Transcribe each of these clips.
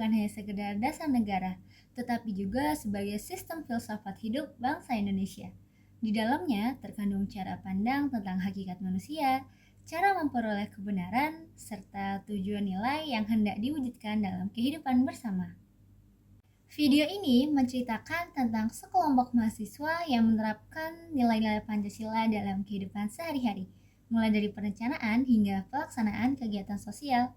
bukan hanya sekedar dasar negara, tetapi juga sebagai sistem filsafat hidup bangsa Indonesia. Di dalamnya terkandung cara pandang tentang hakikat manusia, cara memperoleh kebenaran, serta tujuan nilai yang hendak diwujudkan dalam kehidupan bersama. Video ini menceritakan tentang sekelompok mahasiswa yang menerapkan nilai-nilai Pancasila dalam kehidupan sehari-hari, mulai dari perencanaan hingga pelaksanaan kegiatan sosial.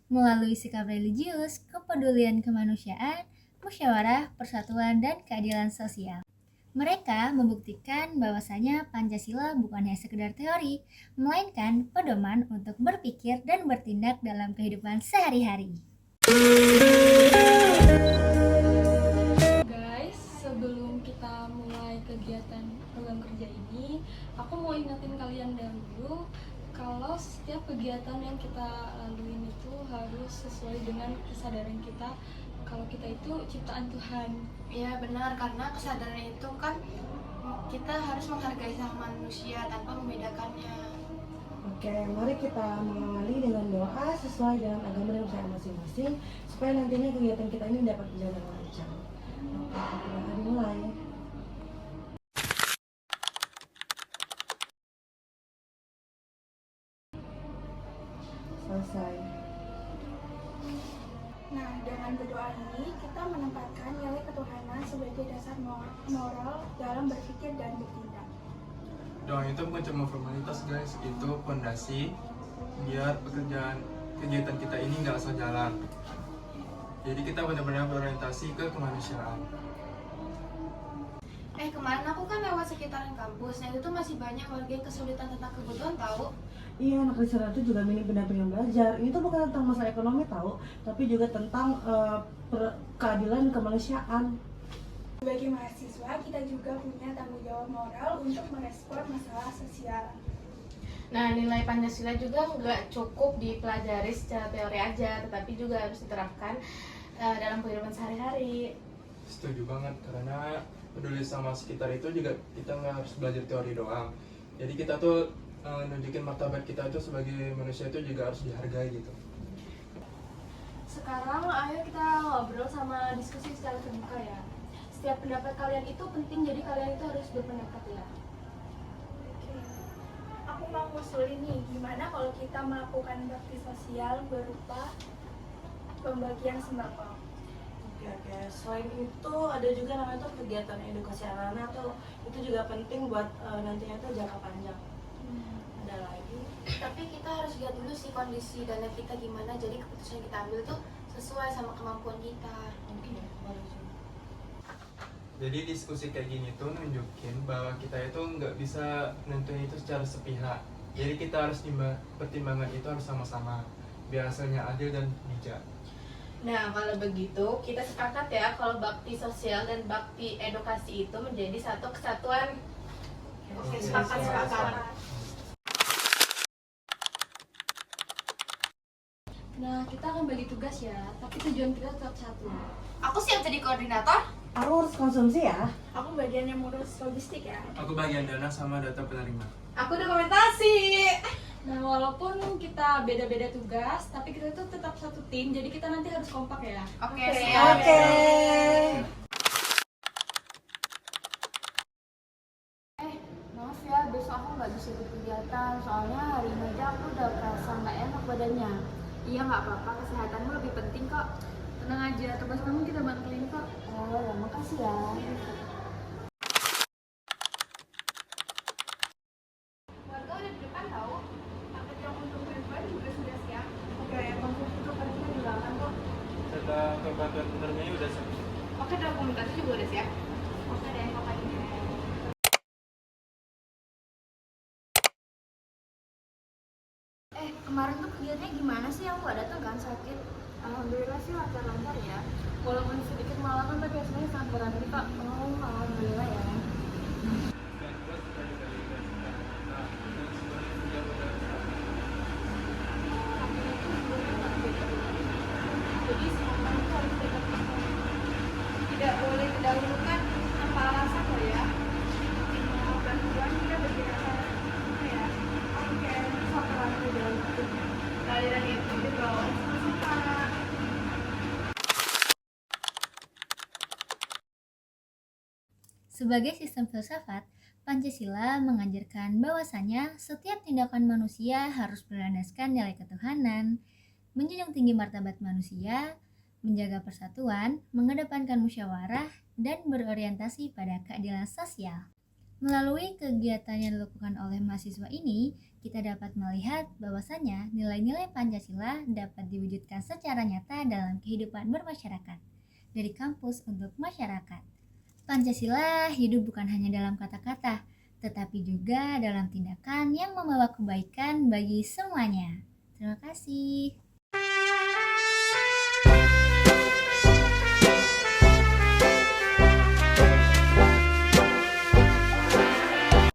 Melalui sikap religius, kepedulian kemanusiaan, musyawarah, persatuan, dan keadilan sosial. Mereka membuktikan bahwasanya Pancasila bukan hanya sekedar teori, melainkan pedoman untuk berpikir dan bertindak dalam kehidupan sehari-hari. Guys, sebelum kita mulai kegiatan program kerja ini, aku mau ingetin kalian dahulu kalau setiap kegiatan yang kita laluin itu harus sesuai dengan kesadaran kita kalau kita itu ciptaan Tuhan. Ya benar, karena kesadaran itu kan kita harus menghargai sama manusia tanpa membedakannya. Oke, mari kita mengawali dengan doa sesuai dengan agama dan usaha masing-masing supaya nantinya kegiatan kita ini dapat berjalan dengan lancar. Oke, kita dimulai. Selesai. Nah, dengan berdoa ini kita menempatkan nilai ketuhanan sebagai dasar moral dalam berpikir dan bertindak. Doa itu bukan cuma formalitas guys, itu fondasi biar kegiatan kita ini nggak asal jalan. Jadi kita benar-benar berorientasi ke kemanusiaan. Kemarin aku kan lewat sekitaran kampus, nah itu tuh masih banyak warga yang kesulitan tentang kebutuhan tahu. Iya, anak di sana itu juga minim pendampingan belajar. Ini tuh bukan tentang masalah ekonomi tahu, tapi juga tentang keadilan kemanusiaan. Sebagai mahasiswa, kita juga punya tanggung jawab moral untuk merespon masalah sosial. Nah, nilai Pancasila juga nggak cukup dipelajari secara teori aja, tetapi juga harus diterapkan dalam kehidupan sehari-hari. Setuju banget, karena peduli sama sekitar itu juga kita nggak harus belajar teori doang. Jadi kita tuh nunjukin martabat kita itu sebagai manusia itu juga harus dihargai gitu. Sekarang ayo kita ngobrol sama diskusi secara terbuka ya. Setiap pendapat kalian itu penting, jadi kalian itu harus berpendapat ya. Oke. Aku mau ngusulin nih, gimana kalau kita melakukan bakti sosial berupa pembagian sembako? Oke. Selain itu ada juga namanya tuh kegiatan edukasi anak-anak tuh itu juga penting buat nantinya tuh jangka panjang. Ada lagi. Tapi kita harus lihat dulu sih kondisi dana kita gimana, jadi keputusan kita ambil tuh sesuai sama kemampuan kita. Oke, boleh sih. Jadi diskusi kayak gini tuh nunjukin bahwa kita itu nggak bisa nentuin itu secara sepihak. Jadi kita harus pertimbangan itu harus sama-sama biar hasilnya adil dan bijak. Nah, kalau begitu kita sepakat ya kalau bakti sosial dan bakti edukasi itu menjadi satu kesatuan. Oke, sepakat. Nah, kita akan bagi tugas ya, tapi tujuan kita tetap satu. Aku siap jadi koordinator. Aku urus konsumsi ya. Aku bagian yang ngurus logistik ya. Aku bagian dana sama data penerima. Aku dokumentasi. Nah, walaupun kita beda-beda tugas, tapi kita tuh tetap satu tim, jadi kita nanti harus kompak ya. Oke, Oke. siap. Oke. Maaf ya, besok aku nggak bisa ikut kegiatan, soalnya hari ini aja aku udah kerasa nggak enak badannya. Iya, nggak apa-apa, kesehatanmu lebih penting kok. Tenang aja, tugas kamu kita bantuin kok. Oh ya, makasih ya. Warga udah di depan tahu. Paket yang untuk perempuan juga sudah siap. Oke, konsumsi untuk perempuan juga akan kok. Serta kebantuan penerimanya udah siap. Oke, dokumentasi juga udah siap. Oke deh, pokoknya. Kemarin tuh kegiatannya gimana sih? Aku nggak datang kan, sakit. Alhamdulillah sih lancar-lancar ya. Walaupun sedikit malangan, tapi hasilnya sangat berarti kok. Oh, alhamdulillah ya. Jadi semua orang itu harus dekat. Tidak boleh didahulukan tanpa alasan loh ya. Bantuan kita bergerak ya. Oke, sok dalam hidup. Aliran itu dibawa sama suka. Sebagai sistem filsafat, Pancasila mengajarkan bahwasanya setiap tindakan manusia harus berlandaskan nilai ketuhanan, menjunjung tinggi martabat manusia, menjaga persatuan, mengedepankan musyawarah, dan berorientasi pada keadilan sosial. Melalui kegiatan yang dilakukan oleh mahasiswa ini, kita dapat melihat bahwasanya nilai-nilai Pancasila dapat diwujudkan secara nyata dalam kehidupan bermasyarakat, dari kampus untuk masyarakat. Pancasila hidup bukan hanya dalam kata-kata, tetapi juga dalam tindakan yang membawa kebaikan bagi semuanya. Terima kasih.